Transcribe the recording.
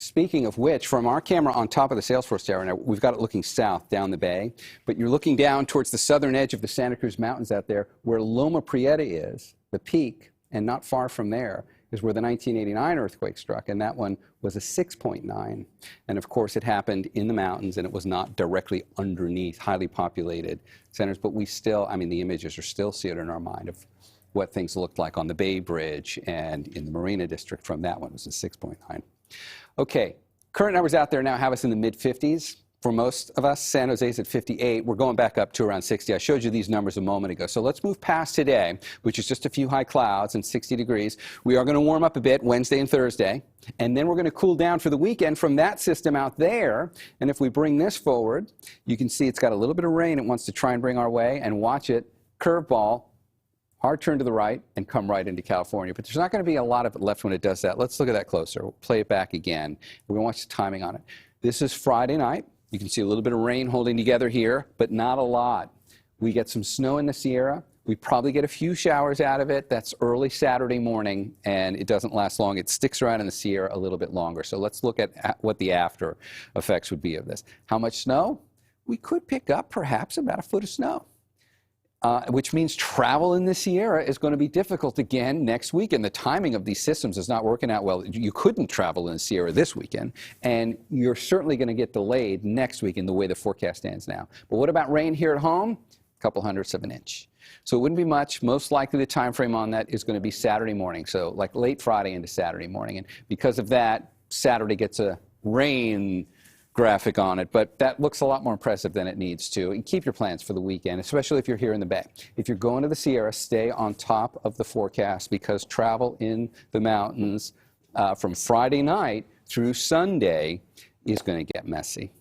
Speaking of which, from our camera on top of the Salesforce Tower, now we've got it looking south down the bay, but you're looking down towards the southern edge of the Santa Cruz Mountains out there where Loma Prieta is, the peak, and not far from there is where the 1989 earthquake struck, and that one was a 6.9. And of course, it happened in the mountains, and it was not directly underneath highly populated centers, but we still, I mean, the images are still seared in our mind of what things looked like on the Bay Bridge and in the Marina District from that one. It was a 6.9. Okay, current numbers out there now have us in the mid-50s. For most of us, San Jose's at 58. We're going back up to around 60. I showed you these numbers a moment ago. So let's move past today, which is just a few high clouds and 60 degrees. We are going to warm up a bit Wednesday and Thursday. And then we're going to cool down for the weekend from that system out there. And if we bring this forward, you can see it's got a little bit of rain it wants to try and bring our way. And watch it, curveball, hard turn to the right, and come right into California. But there's not going to be a lot of it left when it does that. Let's look at that closer. We'll play it back again. We're going to watch the timing on it. This is Friday night. You can see a little bit of rain holding together here, but not a lot. We get some snow in the Sierra. We probably get a few showers out of it. That's early Saturday morning, and it doesn't last long. It sticks around in the Sierra a little bit longer. So let's look at what the after effects would be of this. How much snow? We could pick up perhaps about a foot of snow. Which means travel in the Sierra is going to be difficult again next week. And the timing of these systems is not working out well. You couldn't travel in the Sierra this weekend, and you're certainly going to get delayed next week in the way the forecast stands now. But what about rain here at home? A couple hundredths of an inch. So it wouldn't be much. Most likely the time frame on that is going to be Saturday morning, so like late Friday into Saturday morning. And because of that, Saturday gets a rain graphic on it, but that looks a lot more impressive than it needs to. And keep your plans for the weekend, especially if you're here in the Bay. If you're going to the Sierra, stay on top of the forecast because travel in the mountains from Friday night through Sunday is going to get messy.